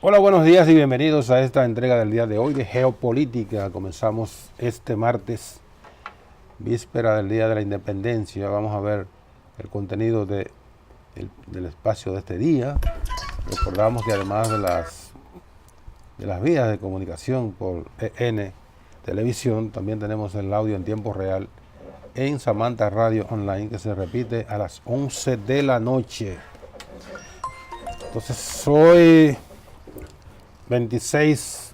Hola, buenos días y bienvenidos a esta entrega del día de hoy de Geopolítica. Comenzamos este martes, víspera del Día de la Independencia. Vamos a ver el contenido del espacio de este día. Recordamos que además de las vías de comunicación por EN Televisión, también tenemos el audio en tiempo real en Samantha Radio Online, que se repite a las 11 de la noche. Entonces, hoy 26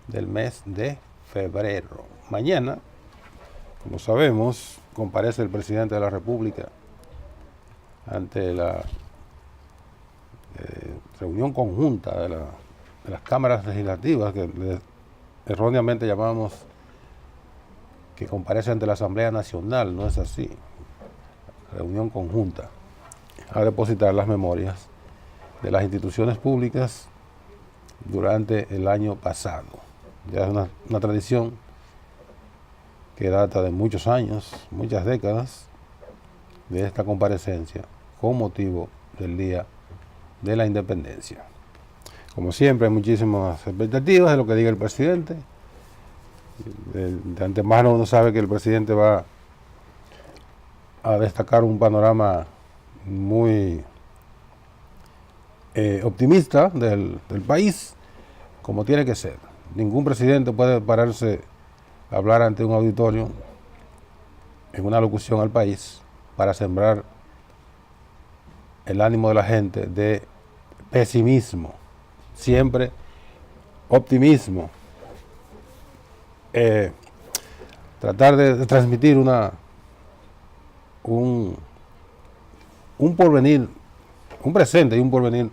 del mes de febrero. Mañana, como sabemos, comparece el presidente de la República ante la reunión conjunta de las cámaras legislativas, que erróneamente llamamos que comparece ante la Asamblea Nacional. No es así. Reunión conjunta a depositar las memorias de las instituciones públicas durante el año pasado. Ya es una tradición que data de muchos años, muchas décadas, de esta comparecencia con motivo del Día de la Independencia. Como siempre, hay muchísimas expectativas de lo que diga el presidente. De antemano uno sabe que el presidente va a destacar un panorama muy optimista del país, como tiene que ser. Ningún presidente puede pararse a hablar ante un auditorio en una locución al país para sembrar el ánimo de la gente de pesimismo. Siempre optimismo. Tratar de transmitir un porvenir, un presente y un porvenir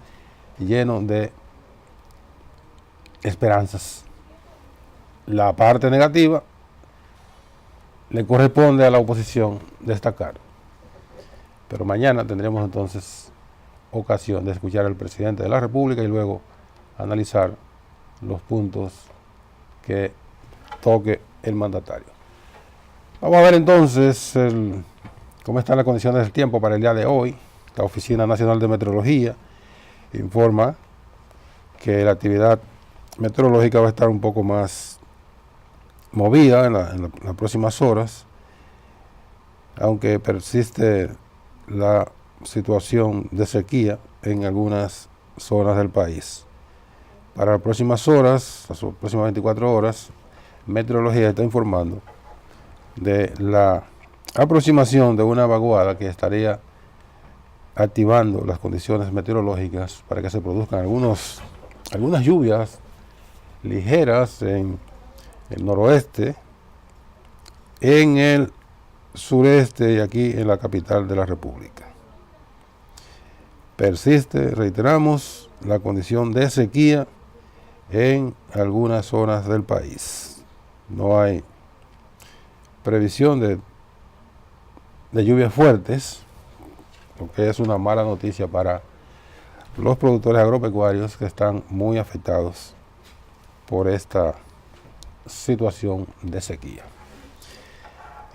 lleno de esperanzas. La parte negativa le corresponde a la oposición destacar. Pero mañana tendremos entonces ocasión de escuchar al presidente de la República y luego analizar los puntos que toque el mandatario. Vamos a ver entonces cómo están las condiciones del tiempo para el día de hoy. La Oficina Nacional de Meteorología informa que la actividad meteorológica va a estar un poco más movida en las próximas horas, aunque persiste la situación de sequía en algunas zonas del país. Para las próximas horas, las próximas 24 horas, Meteorología está informando de la aproximación de una vaguada que estaría activando las condiciones meteorológicas para que se produzcan algunas lluvias ligeras en el noroeste, en el sureste y aquí en la capital de la República. Persiste, reiteramos, la condición de sequía en algunas zonas del país. No hay previsión de lluvias fuertes, lo que es una mala noticia para los productores agropecuarios que están muy afectados por esta situación de sequía.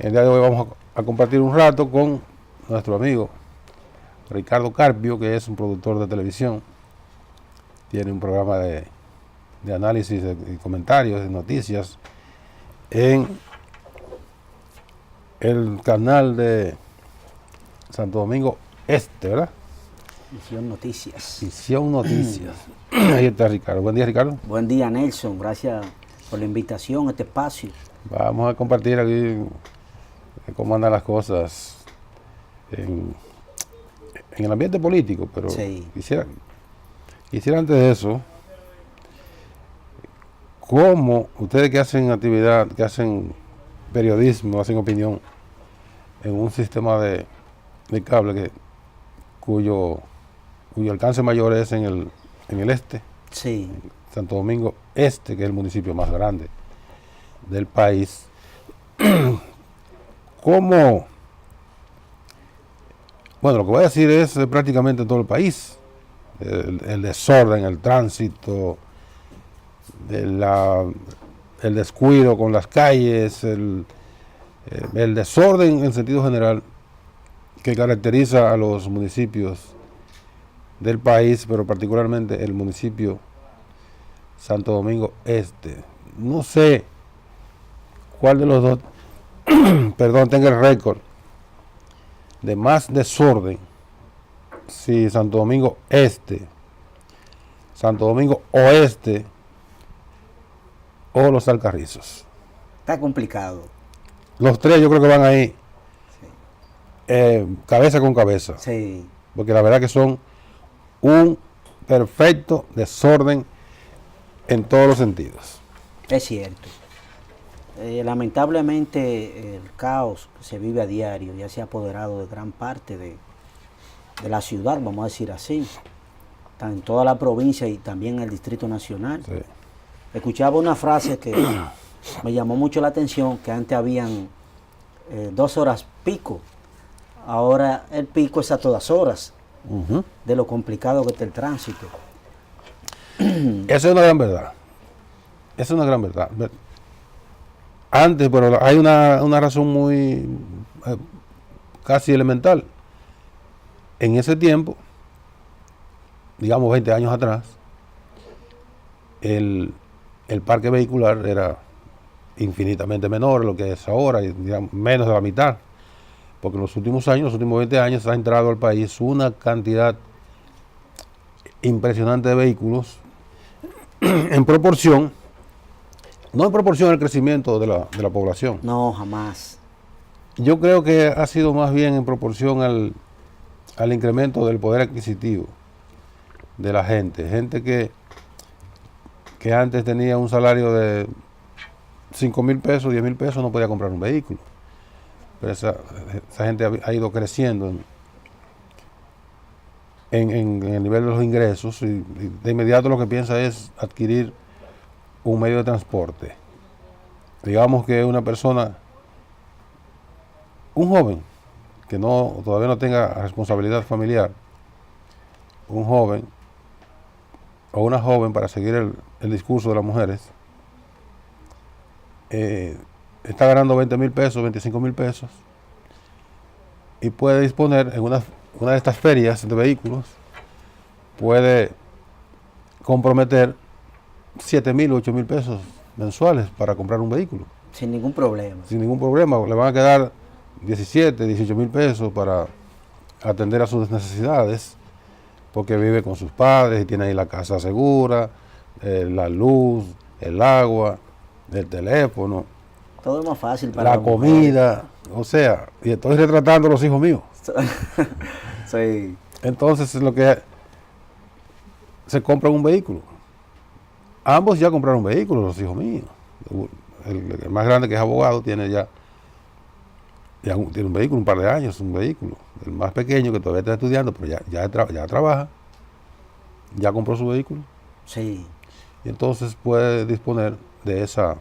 El día de hoy vamos a compartir un rato con nuestro amigo Ricardo Carpio, que es un productor de televisión. Tiene un programa de análisis y comentarios de noticias en el canal de Santo Domingo Este, ¿verdad? Visión Noticias. Visión Noticias. Ahí está Ricardo. Buen día, Ricardo. Buen día, Nelson. Gracias por la invitación a este espacio. Vamos a compartir aquí cómo andan las cosas en el ambiente político, pero sí. quisiera antes de eso, cómo ustedes que hacen actividad, que hacen periodismo, hacen opinión en un sistema de cable cuyo alcance mayor es en el este, sí. Santo Domingo Este, que es el municipio más grande del país. ¿Cómo? Bueno, lo que voy a decir es prácticamente en todo el país. El desorden, el tránsito, el descuido con las calles, el desorden en sentido general que caracteriza a los municipios del país, pero particularmente el municipio Santo Domingo Este. No sé cuál de los dos, perdón, tenga el récord de más desorden, si Santo Domingo Este, Santo Domingo Oeste o los Alcarrizos. Está complicado. Los tres yo creo que van ahí Sí. cabeza con cabeza, Sí. porque la verdad que son un perfecto desorden en todos los sentidos. Es cierto. Lamentablemente el caos que se vive a diario ya se ha apoderado de gran parte de la ciudad, vamos a decir así, en toda la provincia y también en el Distrito Nacional. Sí. Escuchaba una frase que me llamó mucho la atención, que antes habían 2 horas pico, ahora el pico es a todas horas, Uh-huh. de lo complicado que está el tránsito. Esa es una gran verdad. Esa es una gran verdad. Antes, pero hay una razón muy casi elemental. En ese tiempo, digamos 20 años atrás, el parque vehicular era infinitamente menor a lo que es ahora, y digamos, menos de la mitad. Porque en los últimos años, los últimos 20 años, ha entrado al país una cantidad impresionante de vehículos en proporción, no en proporción al crecimiento de la población. No, jamás. Yo creo que ha sido más bien en proporción al incremento del poder adquisitivo de la gente. Gente que antes tenía un salario de 5,000 pesos, 10,000 pesos, no podía comprar un vehículo. Pero esa gente ha ido creciendo en el nivel de los ingresos y de inmediato lo que piensa es adquirir un medio de transporte. Digamos que una persona, un joven que todavía no tenga responsabilidad familiar, un joven o una joven, para seguir el discurso de las mujeres, está ganando 20,000 pesos, 25,000 pesos y puede disponer en una de estas ferias de vehículos, puede comprometer 7,000 o 8,000 pesos mensuales para comprar un vehículo. Sin ningún problema. Sin ningún problema. Le van a quedar 17, 18,000 pesos para atender a sus necesidades, porque vive con sus padres y tiene ahí la casa segura, la luz, el agua, el teléfono, Todo es más fácil para la las mujeres. comida, o sea, y estoy retratando a los hijos míos. Sí. Entonces lo que se compra un vehículo. Ambos ya compraron un vehículo, los hijos míos. El más grande, que es abogado, tiene tiene un vehículo, un par de años, un vehículo. El más pequeño, que todavía está estudiando, pero ya trabaja, ya compró su vehículo. Sí. Y entonces puede disponer de esa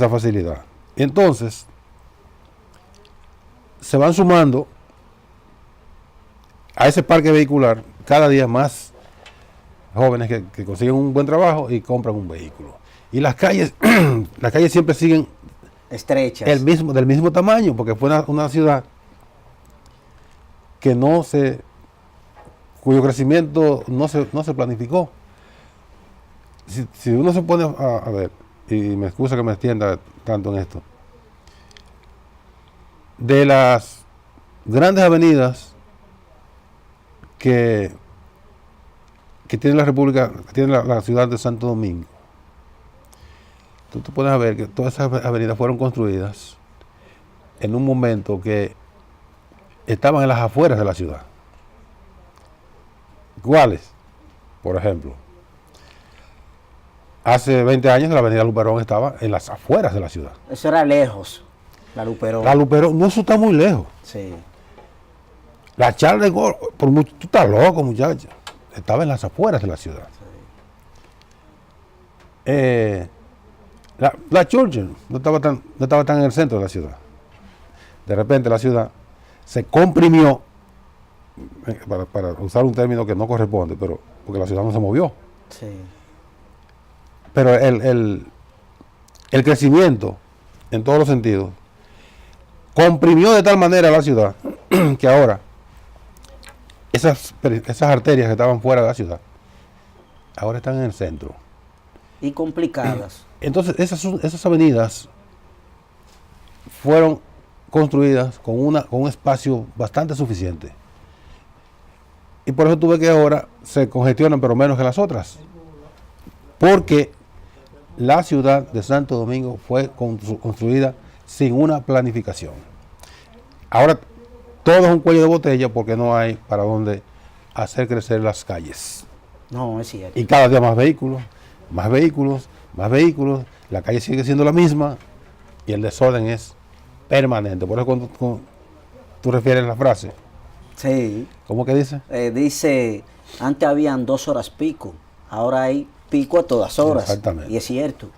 facilidad. Y entonces se van sumando a ese parque vehicular cada día más jóvenes que consiguen un buen trabajo y compran un vehículo. Y las calles siempre siguen Estrechas. del mismo tamaño, porque fue una ciudad cuyo crecimiento no se planificó. Si uno se pone a ver, y me excusa que me extienda tanto en esto, de las grandes avenidas que tiene la República, que tiene la ciudad de Santo Domingo, tú te pones a ver que todas esas avenidas fueron construidas en un momento que estaban en las afueras de la ciudad. ¿Cuáles? Por ejemplo, hace 20 años la avenida Luperón estaba en las afueras de la ciudad. Eso era lejos. La Luperón. La Luperón, no, eso está muy lejos. Sí. La Charles de Gaulle, tú estás loco, muchacha. Estaba en las afueras de la ciudad. La Churchill no estaba tan en el centro de la ciudad. De repente la ciudad se comprimió, para usar un término que no corresponde, pero porque la ciudad no se movió. Sí. Pero el crecimiento, en todos los sentidos, comprimió de tal manera la ciudad que ahora esas arterias que estaban fuera de la ciudad, ahora están en el centro. Y complicadas. Entonces, esas avenidas fueron construidas con un espacio bastante suficiente. Y por eso tuve que ahora se congestionan, pero menos que las otras. Porque la ciudad de Santo Domingo fue construida sin una planificación. Ahora todo es un cuello de botella porque no hay para dónde hacer crecer las calles. No, es cierto. Y cada día más vehículos, más vehículos, más vehículos. La calle sigue siendo la misma y el desorden es permanente. Por eso cuando tú refieres la frase, Sí. ¿cómo que dice? Dice, antes habían 2 horas pico, ahora hay pico a todas horas. Exactamente. Y es cierto.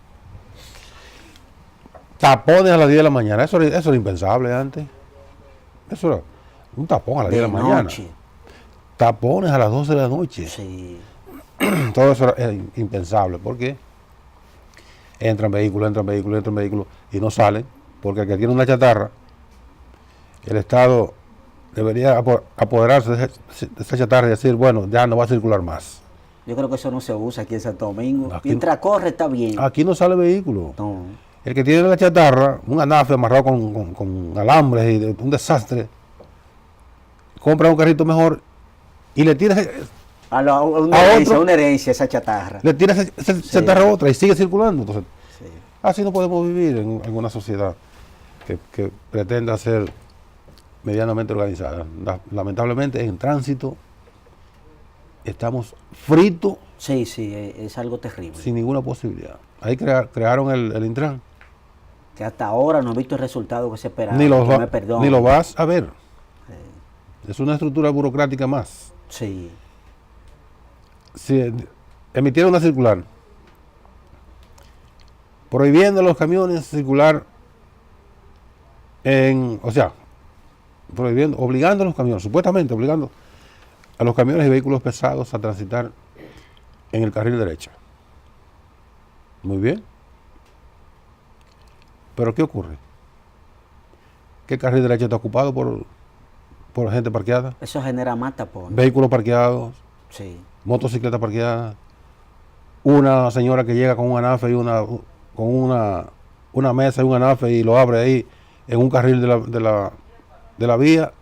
Tapones a las 10 de la mañana, eso era impensable antes. Eso era un tapón a las 10 de la mañana. Noche. Tapones a las 12 de la noche. Sí. Todo eso era impensable porque entran vehículos y no salen, porque el que tiene una chatarra, el Estado debería apoderarse de esa chatarra y decir, bueno, ya no va a circular más. Yo creo que eso no se usa aquí en Santo Domingo. Aquí Mientras corre está bien. Aquí no sale vehículo. No. El que tiene la chatarra, un anafe amarrado con alambres y un desastre, compra un carrito mejor y le tira A una herencia esa chatarra. le tira esa chatarra a otra y sigue circulando. Entonces, Sí. así no podemos vivir en una sociedad que pretenda ser medianamente organizada. Lamentablemente en tránsito estamos fritos Sí, sí, es algo terrible. sin ninguna posibilidad. Ahí crearon el Intran. Que hasta ahora no he visto el resultado que se esperaba. Ni que me perdonen. lo vas a ver. Es una estructura burocrática más. Sí. Si emitieron una circular prohibiendo a los camiones circular obligando a los camiones, supuestamente obligando a los camiones y vehículos pesados a transitar en el carril derecho. Muy bien. Pero ¿qué ocurre? Que el carril derecho está ocupado por gente parqueada, Eso genera más tapones. vehículos parqueados, Sí. motocicletas parqueadas, una señora que llega con un anafe y una mesa y un anafe y lo abre ahí en un carril de la vía.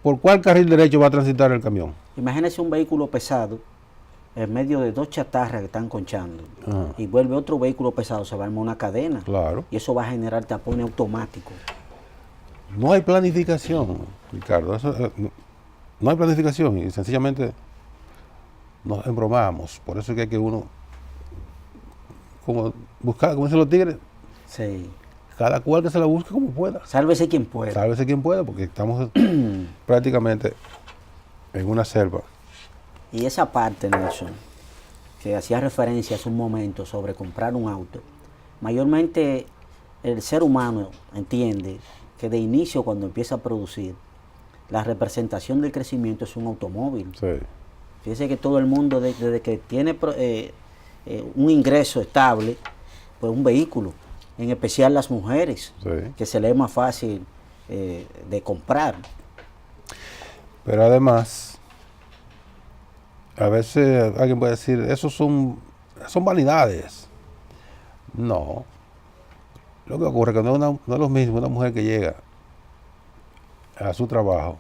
¿Por cuál carril derecho va a transitar el camión? Imagínese un vehículo pesado en medio de 2 chatarras que están conchando. Ajá. Y vuelve otro vehículo pesado, se va a armar una cadena. Claro. Y eso va a generar tapones automáticos. No hay planificación, Ricardo. No hay planificación y sencillamente nos embromamos. Por eso es que hay que uno, como dicen los tigres, Sí. cada cual que se la busque como pueda. Sálvese quien pueda. Sálvese quien pueda, porque estamos prácticamente en una selva. Y esa parte, Nelson, que hacía referencia hace un momento sobre comprar un auto, mayormente el ser humano entiende que de inicio cuando empieza a producir, la representación del crecimiento es un automóvil. Sí. Fíjese que todo el mundo desde que tiene un ingreso estable, pues un vehículo, en especial las mujeres, Sí. que se le es más fácil de comprar. Pero además, a veces alguien puede decir, eso son vanidades. No. Lo que ocurre es que no es lo mismo una mujer que llega a su trabajo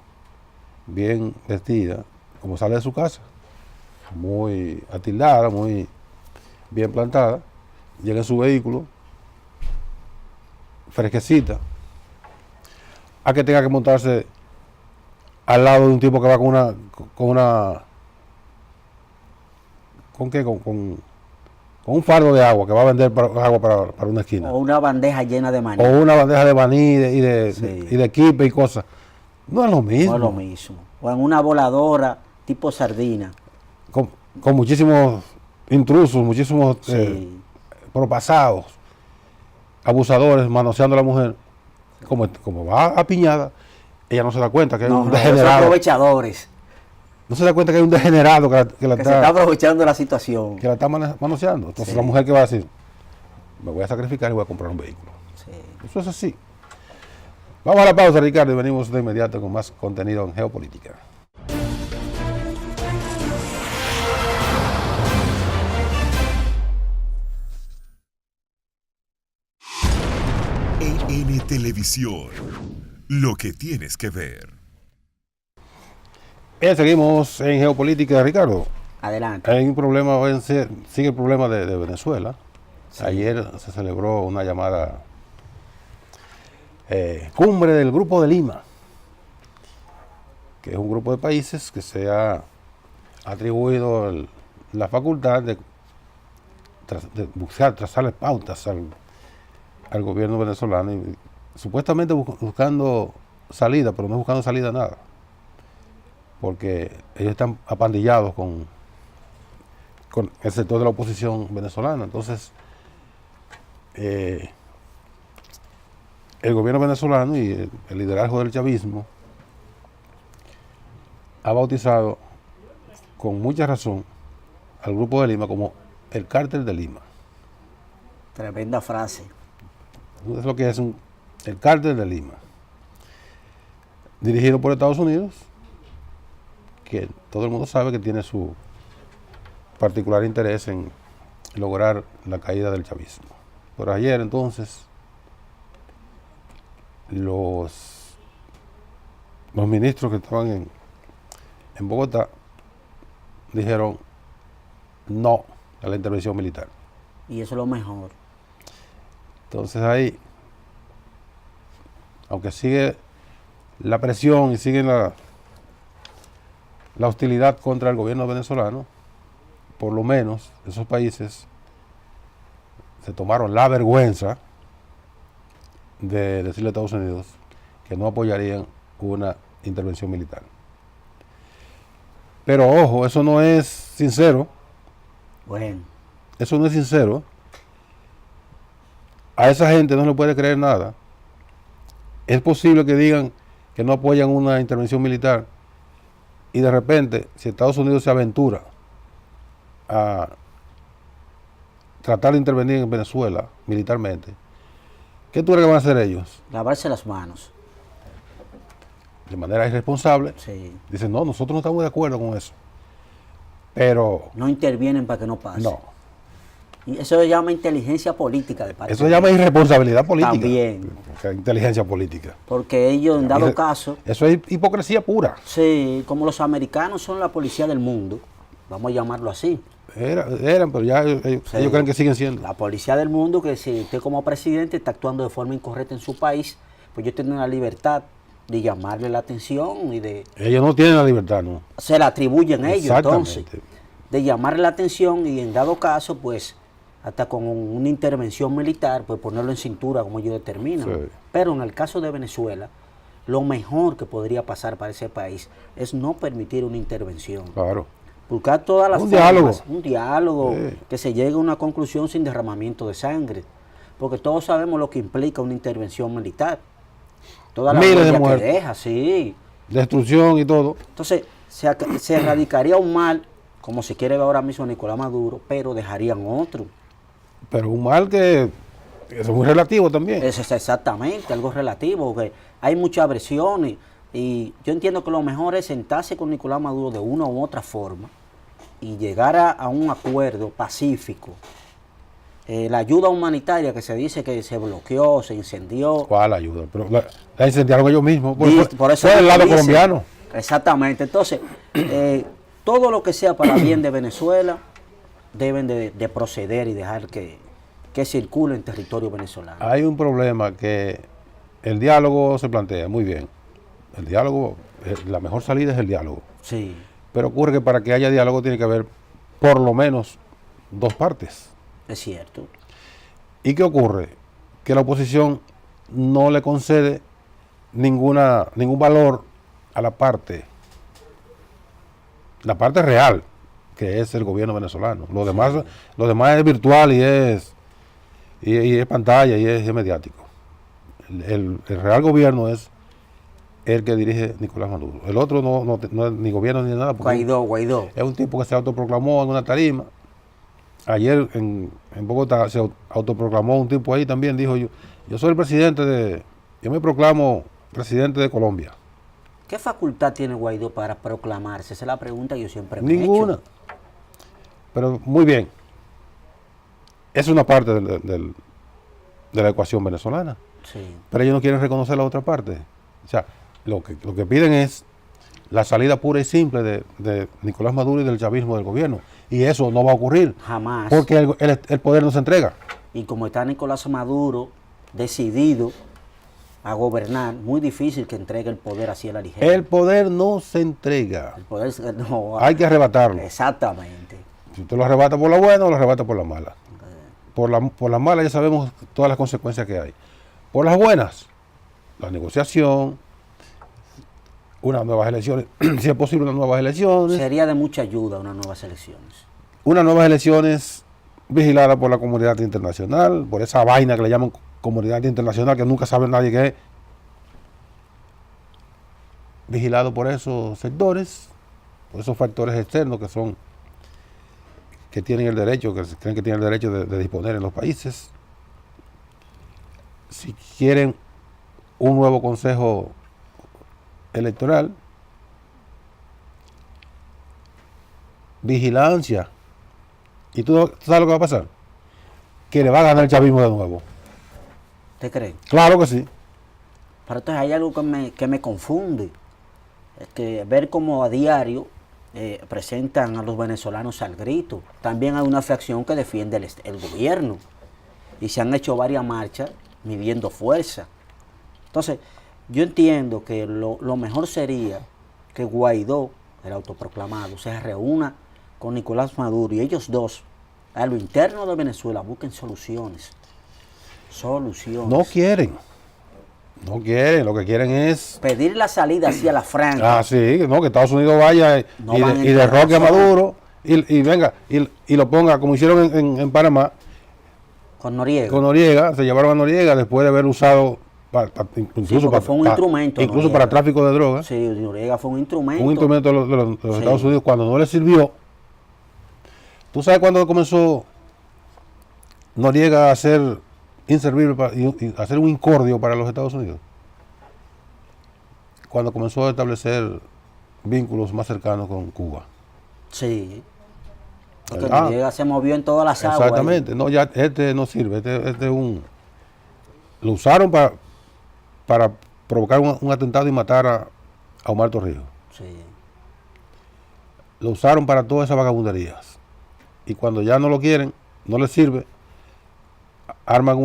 bien vestida, como sale de su casa, muy atildada, muy bien plantada, llega en su vehículo, fresquecita, a que tenga que montarse al lado de un tipo que va con un fardo de agua que va a vender agua para una esquina. O una bandeja llena de maní. O una bandeja de maní Sí. y de quipe y cosas. No es lo mismo. No es lo mismo. O en una voladora tipo sardina. Con muchísimos intrusos, muchísimos Sí. propasados, abusadores, manoseando a la mujer. Como va apiñada, ella no se da cuenta que hay un Son degenerado. aprovechadores No se da cuenta que hay un degenerado que la que se está está aprovechando la situación. manoseando. Entonces Sí. la mujer que va a decir, me voy a sacrificar y voy a comprar un vehículo. Sí. Eso es así. Vamos a la pausa, Ricardo, y venimos de inmediato con más contenido en geopolítica. Televisión, lo que tienes que ver. Seguimos en geopolítica, Ricardo. Adelante. Hay un problema, sigue el problema de Venezuela. Sí. Ayer se celebró una llamada cumbre del Grupo de Lima, que es un grupo de países que se ha atribuido la facultad de buscar, trazarle pautas al gobierno venezolano, y supuestamente buscando salida, pero no buscando salida a nada, porque ellos están apandillados con el sector de la oposición venezolana. Entonces, el gobierno venezolano y el liderazgo del chavismo ha bautizado con mucha razón al Grupo de Lima como el Cártel de Lima. Tremenda frase. Es lo que es el Cártel de Lima, dirigido por Estados Unidos, que todo el mundo sabe que tiene su particular interés en lograr la caída del chavismo. Por ayer, entonces, los ministros que estaban en Bogotá dijeron no a la intervención militar. Y eso es lo mejor. Entonces ahí, aunque sigue la presión y sigue la hostilidad contra el gobierno venezolano, por lo menos esos países se tomaron la vergüenza de decirle a Estados Unidos que no apoyarían una intervención militar. Pero ojo, eso no es sincero. Bueno. Eso no es sincero. A esa gente no se le puede creer nada. Es posible que digan que no apoyan una intervención militar y de repente, si Estados Unidos se aventura a tratar de intervenir en Venezuela militarmente, ¿qué tú crees que van a hacer ellos? Lavarse las manos. De manera irresponsable. Sí. Dicen, no, nosotros no estamos de acuerdo con eso. Pero No intervienen para que no pase. no. Y eso se llama inteligencia política de parte. Eso se llama irresponsabilidad política. También. Inteligencia política. Porque ellos, en dado caso, Eso es hipocresía pura. sí, como los americanos son la policía del mundo, vamos a llamarlo así. Eran, pero ya ellos creen que siguen siendo. La policía del mundo, que si usted como presidente está actuando de forma incorrecta en su país, pues ellos tienen la libertad de llamarle la atención y de... Ellos no tienen la libertad, ¿no? Se la atribuyen ellos, Exactamente. entonces, de llamarle la atención y en dado caso, pues, hasta con una intervención militar, pues ponerlo en cintura como ellos determinan. Sí. Pero en el caso de Venezuela, lo mejor que podría pasar para ese país es no permitir una intervención. Claro. Buscar todas las Un formas, diálogo. un diálogo, Sí. que se llegue a una conclusión sin derramamiento de sangre. Porque todos sabemos lo que implica una intervención militar. Toda la Miles de huella que muertos. deja, sí. Destrucción y todo. Entonces, se erradicaría un mal, como se quiere ver ahora mismo Nicolás Maduro, pero dejarían otro. Pero un mal que es muy relativo también. Eso es exactamente algo relativo, que hay muchas versiones. Y yo entiendo que lo mejor es sentarse con Nicolás Maduro de una u otra forma y llegar a un acuerdo pacífico. La ayuda humanitaria que se dice que se bloqueó, se incendió. ¿Cuál ayuda? Pero la incendiaron ellos mismos. Por eso fue del lado dicen. colombiano. Exactamente. Entonces, todo lo que sea para bien de Venezuela deben de proceder y dejar que circule en territorio venezolano. Hay un problema que el diálogo se plantea muy bien. El diálogo, la mejor salida es el diálogo. Sí, Pero ocurre que para que haya diálogo tiene que haber por lo menos dos partes. es cierto. ¿Y qué ocurre? Que la oposición no le concede ningún valor a la parte real, que es el gobierno venezolano. Lo demás es virtual y es pantalla y es mediático. El real gobierno es el que dirige Nicolás Maduro. El otro no es ni gobierno ni nada. porque Guaidó. es un tipo que se autoproclamó en una tarima. Ayer en Bogotá se autoproclamó un tipo ahí también, dijo yo soy el presidente yo me proclamo presidente de Colombia. ¿Qué facultad tiene Guaidó para proclamarse? Esa es la pregunta que yo siempre me he Ninguna. hecho. Pero muy bien. Es una parte de la ecuación venezolana. Sí. pero ellos no quieren reconocer la otra parte. O sea, lo que piden es la salida pura y simple de Nicolás Maduro y del chavismo del gobierno. Y eso no va a ocurrir. Jamás. Porque el poder no se entrega. Y como está Nicolás Maduro decidido a gobernar, muy difícil que entregue el poder así a la ligera. El poder no se entrega. El poder no, Hay que arrebatarlo. exactamente. Si usted lo arrebata por la buena o lo arrebata por la mala. Por la mala ya sabemos todas las consecuencias que hay. Por las buenas, la negociación, unas nuevas elecciones, si es posible unas nuevas elecciones. Sería de mucha ayuda unas nuevas elecciones. Unas nuevas elecciones vigiladas por la comunidad internacional, por esa vaina que le llaman comunidad internacional que nunca sabe nadie qué es. Vigilado por esos sectores, por esos factores externos que tienen el derecho, que creen que tienen el derecho de disponer en los países. Si quieren un nuevo consejo electoral, vigilancia. ¿Y tú sabes lo que va a pasar? Que le va a ganar el chavismo de nuevo. ¿Usted cree? Claro que sí. Pero entonces hay algo que me confunde. Es que ver cómo a diario presentan a los venezolanos al grito. También hay una fracción que defiende el gobierno. Y se han hecho varias marchas midiendo fuerza. Entonces, yo entiendo que lo mejor sería que Guaidó, el autoproclamado, se reúna con Nicolás Maduro y ellos dos, a lo interno de Venezuela, busquen soluciones. Soluciones. No quieren, lo que quieren es... Pedir la salida hacia la franca. Ah, sí, no, que Estados Unidos vaya No y van a derroque a entrar, Maduro y venga y lo ponga, como hicieron en Panamá, Con Noriega. con Noriega, se llevaron a Noriega después de haber usado, incluso, porque fue un instrumento, incluso Noriega. para tráfico de drogas, Sí, Noriega fue un instrumento. un instrumento de los Sí. Estados Unidos cuando no le sirvió. ¿Tú sabes cuándo comenzó Noriega a ser inservible y hacer un incordio para los Estados Unidos? Cuando comenzó a establecer vínculos más cercanos con Cuba. Sí. Porque Ah, Noriega se movió en todas las aguas. exactamente. No, ya este no sirve. Este es un... Lo usaron para provocar un atentado y matar a Omar Torrijos. Sí. Lo usaron para todas esas vagabunderías. Y cuando ya no lo quieren, no les sirve, le arman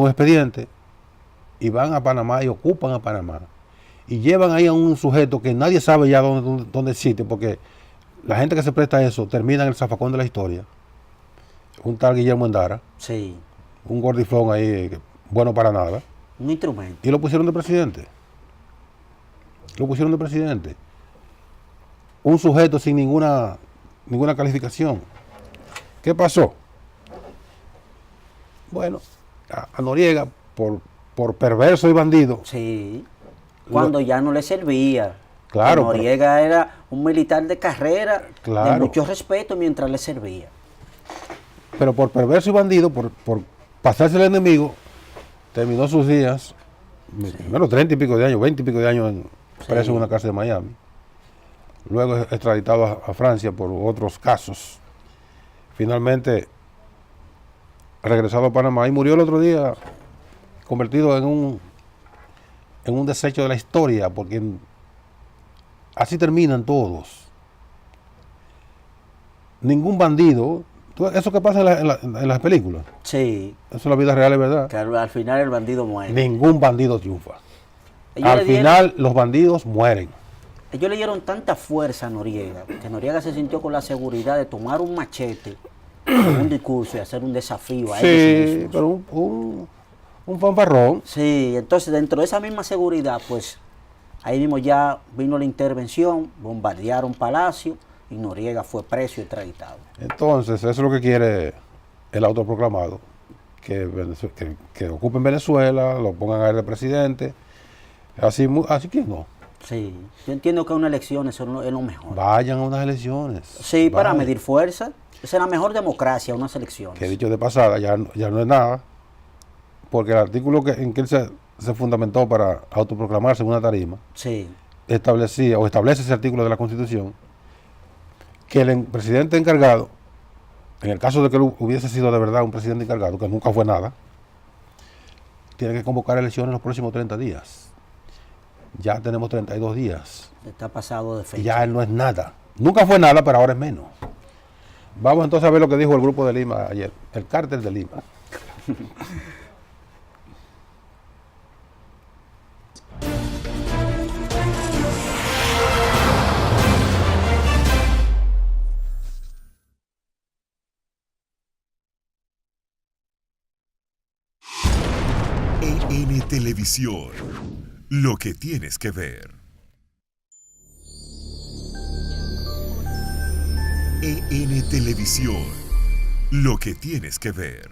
un expediente y van a Panamá y ocupan a Panamá. Y llevan ahí a un sujeto que nadie sabe ya dónde existe, porque la gente que se presta a eso termina en el zafacón de la historia. Un tal Guillermo Endara, Sí. un gordiflón ahí, bueno para nada. Un instrumento. Y lo pusieron de presidente. Lo pusieron de presidente. Un sujeto sin ninguna calificación. ¿Qué pasó? Bueno, a Noriega, por perverso y bandido, Sí. Cuando ya no le servía. Claro, Que Noriega era un militar de carrera, Claro. de mucho respeto mientras le servía. pero por perverso y bandido, por pasarse el enemigo, terminó sus días, primero 30 y pico de años, 20 y pico de años preso Sí. en una cárcel de Miami. Luego extraditado a Francia por otros casos. Finalmente regresado a Panamá y murió el otro día convertido en un desecho de la historia, porque así terminan todos. Ningún bandido, eso que pasa en las películas, Sí. eso en la vida real es verdad. Que al final el bandido muere. Ningún bandido triunfa. Ellos Al le dieron- final los bandidos mueren. Ellos le dieron tanta fuerza a Noriega, que Noriega se sintió con la seguridad de tomar un machete en un discurso y hacer un desafío a ellos Sí, mismos. pero un fanfarrón. Sí, entonces dentro de esa misma seguridad, pues ahí mismo ya vino la intervención, bombardearon Palacio y Noriega fue preso y extraditado. Entonces, eso es lo que quiere el autoproclamado, que ocupen Venezuela, lo pongan a él de presidente, así que no, Sí, yo entiendo que una elección eso es lo mejor. vayan a unas elecciones. Sí, para Vayan. medir fuerza. Esa es la mejor democracia, unas elecciones. Que dicho de pasada, ya no es nada, porque el artículo en que él se fundamentó para autoproclamarse en una tarima, Sí, establece ese artículo de la Constitución, que el presidente encargado, en el caso de que él hubiese sido de verdad un presidente encargado, que nunca fue nada, tiene que convocar elecciones en los próximos 30 días. Ya tenemos 32 días. Está pasado de fecha. Y ya él no es nada. Nunca fue nada, pero ahora es menos. Vamos entonces a ver lo que dijo el Grupo de Lima ayer, el Cártel de Lima. EN Televisión, lo que tienes que ver. EN Televisión, lo que tienes que ver.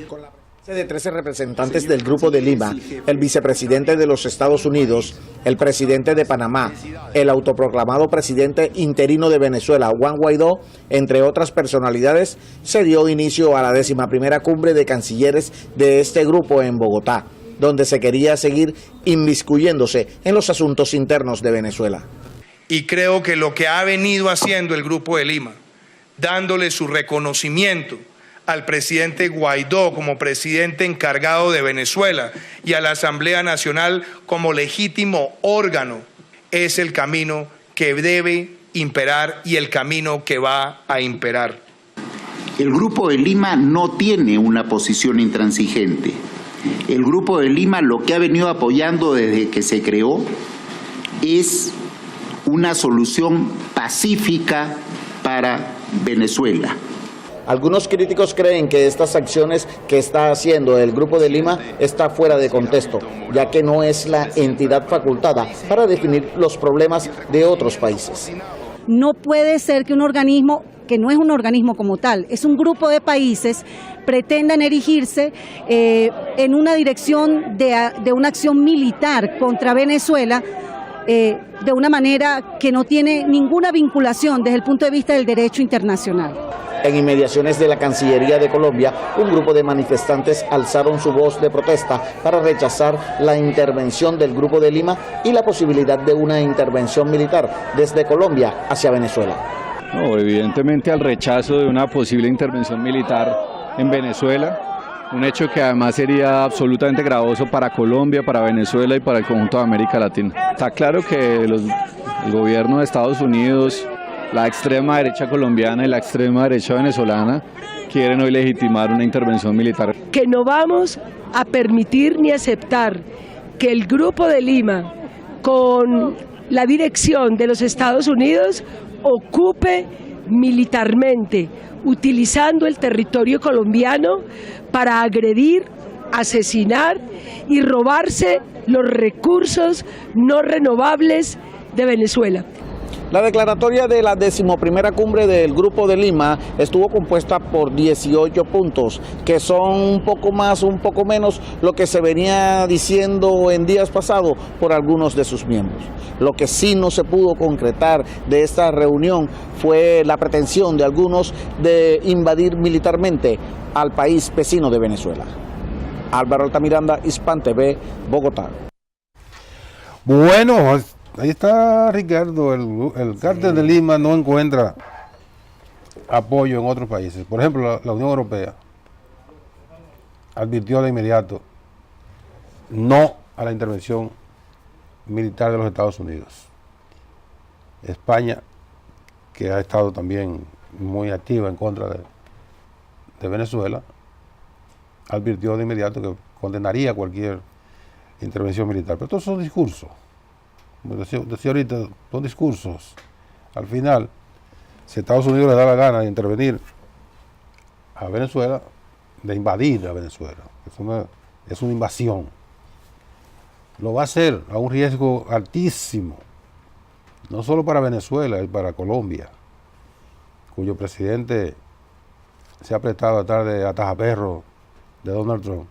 Con la presencia de 13 representantes del Grupo de Lima, el vicepresidente de los Estados Unidos, el presidente de Panamá, el autoproclamado presidente interino de Venezuela, Juan Guaidó, entre otras personalidades, se dio inicio a la 11ª cumbre de cancilleres de este grupo en Bogotá, donde se quería seguir inmiscuyéndose en los asuntos internos de Venezuela. Y creo que lo que ha venido haciendo el Grupo de Lima, dándole su reconocimiento al presidente Guaidó como presidente encargado de Venezuela y a la Asamblea Nacional como legítimo órgano, es el camino que debe imperar y el camino que va a imperar. El Grupo de Lima no tiene una posición intransigente. El Grupo de Lima lo que ha venido apoyando desde que se creó es una solución pacífica para Venezuela. Algunos críticos creen que estas acciones que está haciendo el Grupo de Lima está fuera de contexto, ya que no es la entidad facultada para definir los problemas de otros países. No puede ser que un organismo, que no es un organismo como tal, es un grupo de países, pretendan erigirse en una dirección de una acción militar contra Venezuela de una manera que no tiene ninguna vinculación desde el punto de vista del derecho internacional. En inmediaciones de la Cancillería de Colombia, un grupo de manifestantes alzaron su voz de protesta para rechazar la intervención del Grupo de Lima y la posibilidad de una intervención militar desde Colombia hacia Venezuela. No, evidentemente al rechazo de una posible intervención militar en Venezuela, un hecho que además sería absolutamente gravoso para Colombia, para Venezuela y para el conjunto de América Latina. Está claro que el gobierno de Estados Unidos, la extrema derecha colombiana y la extrema derecha venezolana quieren hoy legitimar una intervención militar. Que no vamos a permitir ni aceptar que el Grupo de Lima, con la dirección de los Estados Unidos, ocupe militarmente, utilizando el territorio colombiano para agredir, asesinar y robarse los recursos no renovables de Venezuela. La declaratoria de la 11ª cumbre del Grupo de Lima estuvo compuesta por 18 puntos, que son un poco más, un poco menos lo que se venía diciendo en días pasados por algunos de sus miembros. Lo que sí no se pudo concretar de esta reunión fue la pretensión de algunos de invadir militarmente al país vecino de Venezuela. Álvaro Altamiranda, Hispan TV, Bogotá. Bueno, ahí está Ricardo, el Cártel de Lima no encuentra apoyo en otros países. Por ejemplo, la Unión Europea advirtió de inmediato no a la intervención militar de los Estados Unidos. España, que ha estado también muy activa en contra de Venezuela, advirtió de inmediato que condenaría cualquier intervención militar. Pero todos son discursos. Como decía ahorita, son discursos. Al final, si Estados Unidos le da la gana de intervenir a Venezuela, de invadir a Venezuela, es una invasión. Lo va a hacer a un riesgo altísimo, no solo para Venezuela, y para Colombia, cuyo presidente se ha prestado a estar de atajaperro de Donald Trump,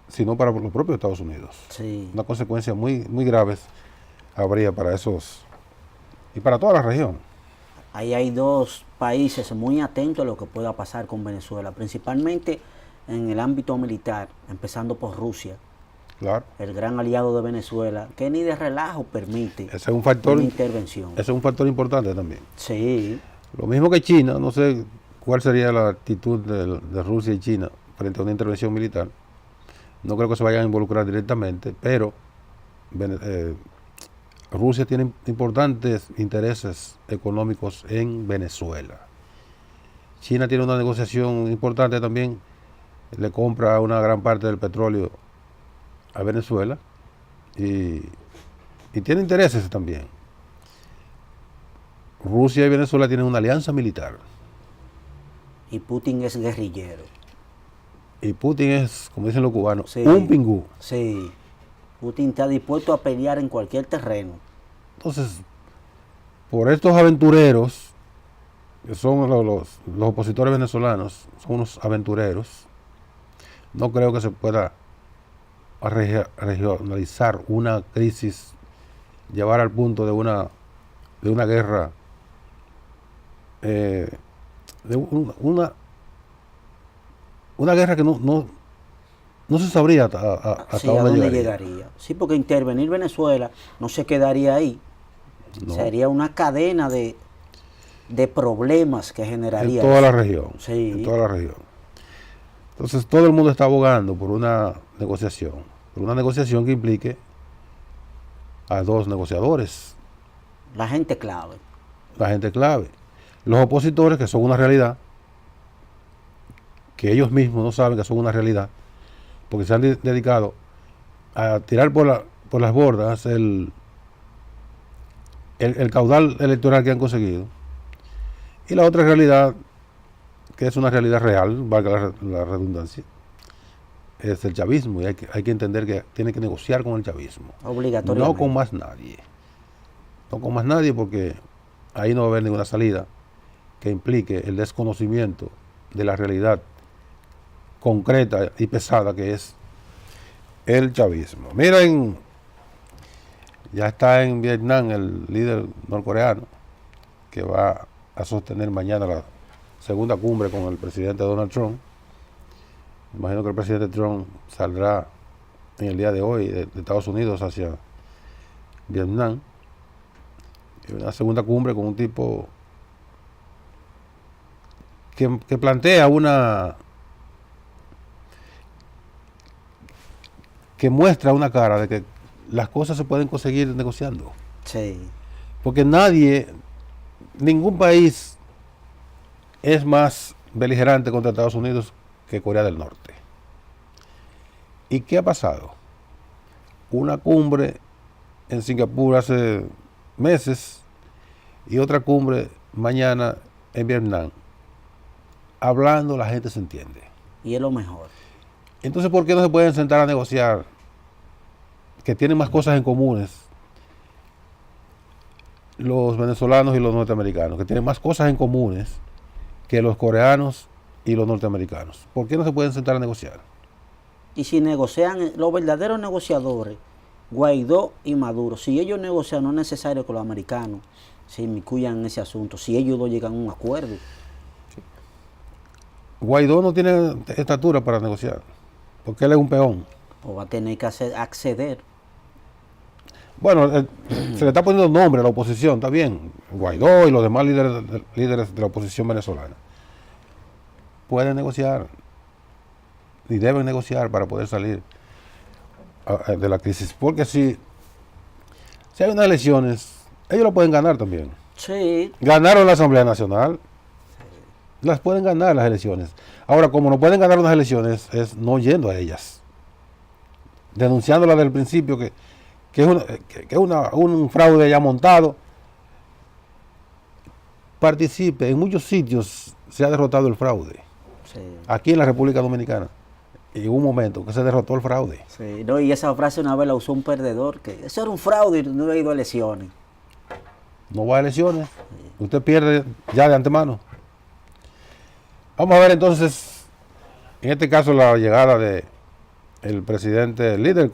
sino para los propios Estados Unidos. Sí. Una consecuencia muy, muy graves habría para esos y para toda la región. Ahí hay dos países muy atentos a lo que pueda pasar con Venezuela, principalmente en el ámbito militar, empezando por Rusia, Claro. el gran aliado de Venezuela, que ni de relajo permite Ese es un factor, una intervención. ese es un factor importante también. Sí, Lo mismo que China, no sé cuál sería la actitud de Rusia y China frente a una intervención militar. No creo que se vayan a involucrar directamente, pero Rusia tiene importantes intereses económicos en Venezuela. China tiene una negociación importante también, le compra una gran parte del petróleo a Venezuela y tiene intereses también. Rusia y Venezuela tienen una alianza militar. y Putin es guerrillero. Y Putin es, como dicen los cubanos, Sí. un pingú. Sí, Putin está dispuesto a pelear en cualquier terreno. Entonces, por estos aventureros, que son los opositores venezolanos, son unos aventureros, no creo que se pueda regionalizar una crisis, llevar al punto de una guerra, una guerra que no se sabría hasta Sí, ¿a dónde llegaría? Sí, porque intervenir Venezuela no se quedaría ahí. No. Sería una cadena de problemas que generaría En toda eso. la región. Sí. En toda la región. Entonces todo el mundo está abogando por una negociación que implique a dos negociadores, La gente clave. la gente clave. Los opositores, que son una realidad, que ellos mismos no saben que son una realidad, porque se han dedicado a tirar por las bordas el caudal electoral que han conseguido. Y la otra realidad, que es una realidad real, valga la redundancia, es el chavismo. Y hay que entender que tiene que negociar con el chavismo. Obligatoriamente. No con más nadie. No con más nadie, porque ahí no va a haber ninguna salida que implique el desconocimiento de la realidad concreta y pesada que es el chavismo. Miren, ya está en Vietnam el líder norcoreano, que va a sostener mañana la segunda cumbre con el presidente Donald Trump. Imagino que el presidente Trump saldrá en el día de hoy de Estados Unidos hacia Vietnam. Una segunda cumbre con un tipo que plantea que muestra una cara de que las cosas se pueden conseguir negociando. Sí. Porque ningún país es más beligerante contra Estados Unidos que Corea del Norte. ¿Y qué ha pasado? Una cumbre en Singapur hace meses y otra cumbre mañana en Vietnam. Hablando la gente se entiende. Y es lo mejor. Entonces, ¿por qué no se pueden sentar a negociar? Que tienen más cosas en comunes los venezolanos y los norteamericanos, que tienen más cosas en comunes que los coreanos y los norteamericanos. ¿Por qué no se pueden sentar a negociar? Y si negocian, los verdaderos negociadores, Guaidó y Maduro, si ellos negocian, no es necesario que los americanos se inmiscuyan en ese asunto, si ellos no llegan a un acuerdo. Guaidó no tiene estatura para negociar, porque él es un peón. O va a tener que acceder. Bueno, se le está poniendo nombre a la oposición, está bien. Guaidó y los demás líderes de la oposición venezolana pueden negociar y deben negociar para poder salir de la crisis. Porque si hay unas elecciones, ellos lo pueden ganar también. Sí. Ganaron la Asamblea Nacional, las pueden ganar las elecciones. Ahora, como no pueden ganar unas elecciones, es no yendo a ellas, denunciándolas desde el principio que es un fraude ya montado. Participe, en muchos sitios se ha derrotado el fraude. Sí. Aquí en la República Dominicana, en un momento que se derrotó el fraude. Sí, no, y esa frase una vez la usó un perdedor, que eso era un fraude y no ha ido a elecciones. No va a elecciones, usted pierde ya de antemano. Vamos a ver entonces, en este caso, la llegada de el presidente, el líder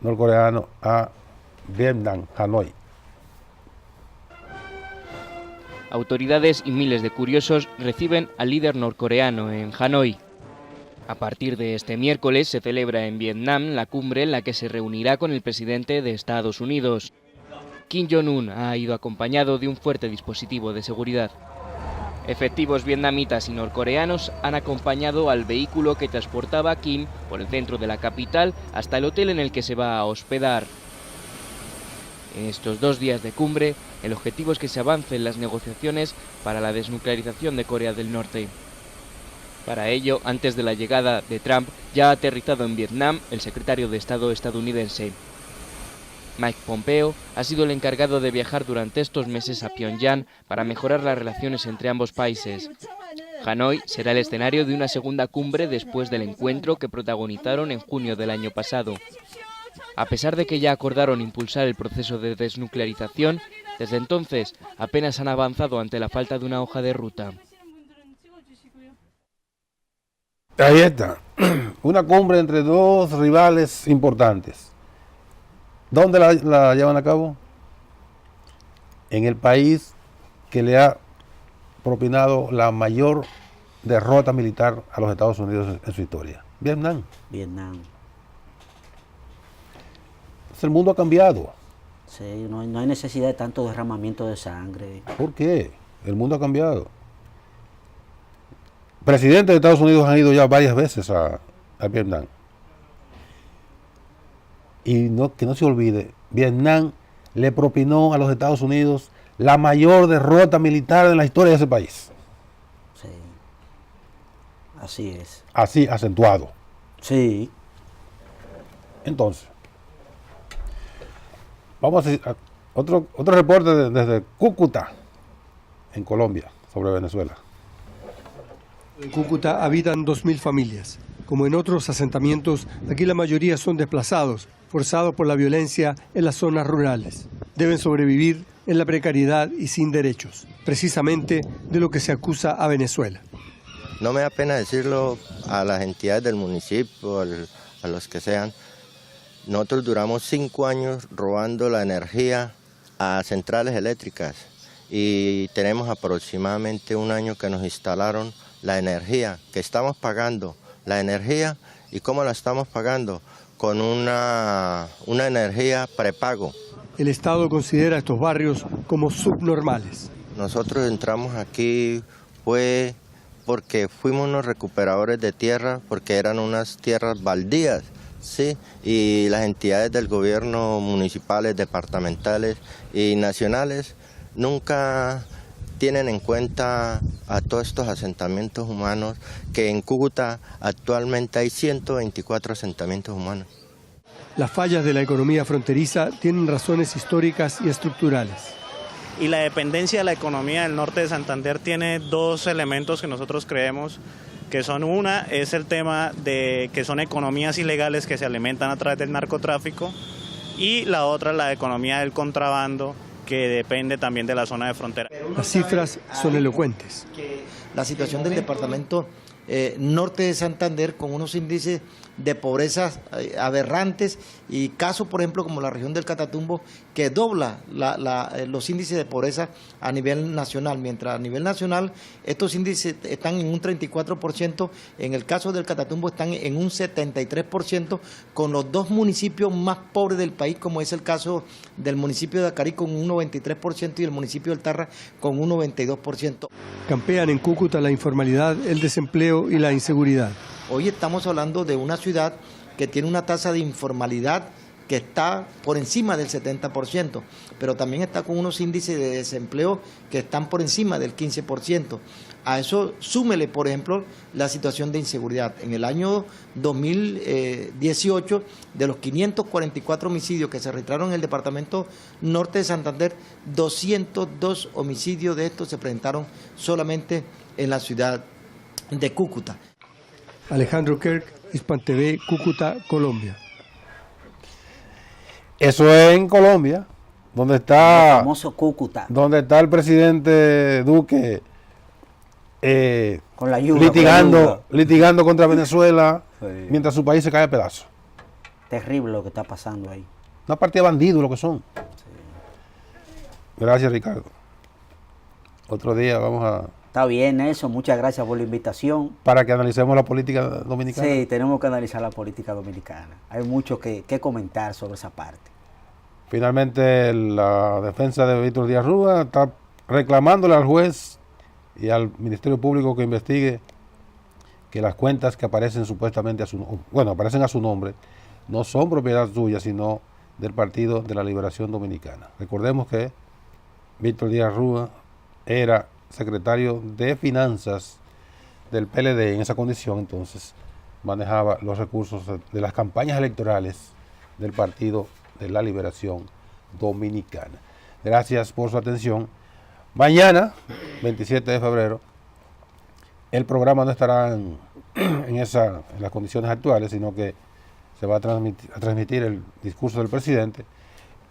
norcoreano a Vietnam, Hanoi. Autoridades y miles de curiosos reciben al líder norcoreano en Hanoi. A partir de este miércoles se celebra en Vietnam la cumbre en la que se reunirá con el presidente de Estados Unidos. Kim Jong-un ha ido acompañado de un fuerte dispositivo de seguridad. Efectivos vietnamitas y norcoreanos han acompañado al vehículo que transportaba a Kim por el centro de la capital hasta el hotel en el que se va a hospedar. En estos 2 días de cumbre, el objetivo es que se avancen las negociaciones para la desnuclearización de Corea del Norte. Para ello, antes de la llegada de Trump, ya ha aterrizado en Vietnam el secretario de Estado estadounidense. Mike Pompeo ha sido el encargado de viajar durante estos meses a Pyongyang para mejorar las relaciones entre ambos países. Hanoi será el escenario de una segunda cumbre después del encuentro que protagonizaron en junio del año pasado. A pesar de que ya acordaron impulsar el proceso de desnuclearización, desde entonces apenas han avanzado ante la falta de una hoja de ruta. Ahí está, una cumbre entre 2 rivales importantes. ¿Dónde la llevan a cabo? En el país que le ha propinado la mayor derrota militar a los Estados Unidos en su historia, Vietnam. Vietnam. El mundo ha cambiado. Sí, no hay necesidad de tanto derramamiento de sangre. ¿Por qué? El mundo ha cambiado. Presidentes de Estados Unidos han ido ya varias veces a Vietnam. Y que no se olvide, Vietnam le propinó a los Estados Unidos la mayor derrota militar en la historia de ese país. Sí, así es. Así, acentuado. Sí. Entonces, vamos a otro reporte desde Cúcuta, en Colombia, sobre Venezuela. En Cúcuta habitan 2.000 familias. Como en otros asentamientos, aquí la mayoría son desplazados, forzados por la violencia en las zonas rurales. Deben sobrevivir en la precariedad y sin derechos, precisamente de lo que se acusa a Venezuela. No me da pena decirlo a las entidades del municipio, a los que sean. Nosotros duramos 5 años robando la energía a centrales eléctricas y tenemos aproximadamente 1 año que nos instalaron la energía, que estamos pagando la energía. ¿Y cómo la estamos pagando? Con una energía prepago. El Estado considera estos barrios como subnormales. Nosotros entramos aquí fue porque fuimos unos recuperadores de tierra, porque eran unas tierras baldías, ¿sí? Y las entidades del gobierno municipales, departamentales y nacionales nunca tienen en cuenta a todos estos asentamientos humanos, que en Cúcuta actualmente hay 124 asentamientos humanos. Las fallas de la economía fronteriza tienen razones históricas y estructurales. Y la dependencia de la economía del norte de Santander tiene 2 elementos que nosotros creemos que son: una es el tema de que son economías ilegales que se alimentan a través del narcotráfico, y la otra la economía del contrabando, que depende también de la zona de frontera. Las cifras son elocuentes. La situación del departamento norte de Santander, con unos índices de pobreza aberrantes, y casos, por ejemplo, como la región del Catatumbo, que dobla los índices de pobreza a nivel nacional, mientras a nivel nacional estos índices están en un 34%, en el caso del Catatumbo están en un 73%, con los 2 municipios más pobres del país, como es el caso del municipio de Acarí con un 93% y el municipio del Tarra con un 92%. Campean en Cúcuta la informalidad, el desempleo y la inseguridad. Hoy estamos hablando de una ciudad que tiene una tasa de informalidad que está por encima del 70%, pero también está con unos índices de desempleo que están por encima del 15%. A eso súmele, por ejemplo, la situación de inseguridad. En el año 2018, de los 544 homicidios que se registraron en el departamento norte de Santander, 202 homicidios de estos se presentaron solamente en la ciudad de Cúcuta. Alejandro Kirk, Hispan TV, Cúcuta, Colombia. Eso es en Colombia, donde está El famoso Cúcuta. Donde está el presidente Duque con la ayuda, litigando contra Venezuela, sí, mientras su país se cae a pedazos. Terrible lo que está pasando ahí. Una partida de bandidos lo que son. Sí. Gracias, Ricardo. Otro día vamos a Está bien, Nelson, muchas gracias por la invitación. Para que analicemos la política dominicana. Sí, tenemos que analizar la política dominicana. Hay mucho que comentar sobre esa parte. Finalmente, la defensa de Víctor Díaz Rúa está reclamándole al juez y al Ministerio Público que investigue que las cuentas que aparecen supuestamente aparecen a su nombre, no son propiedad suya, sino del Partido de la Liberación Dominicana. Recordemos que Víctor Díaz Rúa era secretario de Finanzas del PLD. En esa condición, entonces, manejaba los recursos de las campañas electorales del Partido de la Liberación Dominicana. Gracias por su atención. Mañana, 27 de febrero, el programa no estará en las condiciones actuales, sino que se va a transmitir el discurso del presidente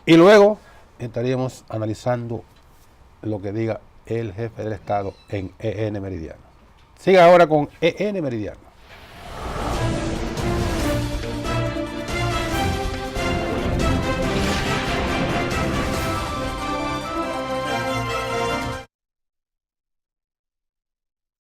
y luego estaríamos analizando lo que diga el jefe del Estado en EN Meridiano. Siga ahora con EN Meridiano.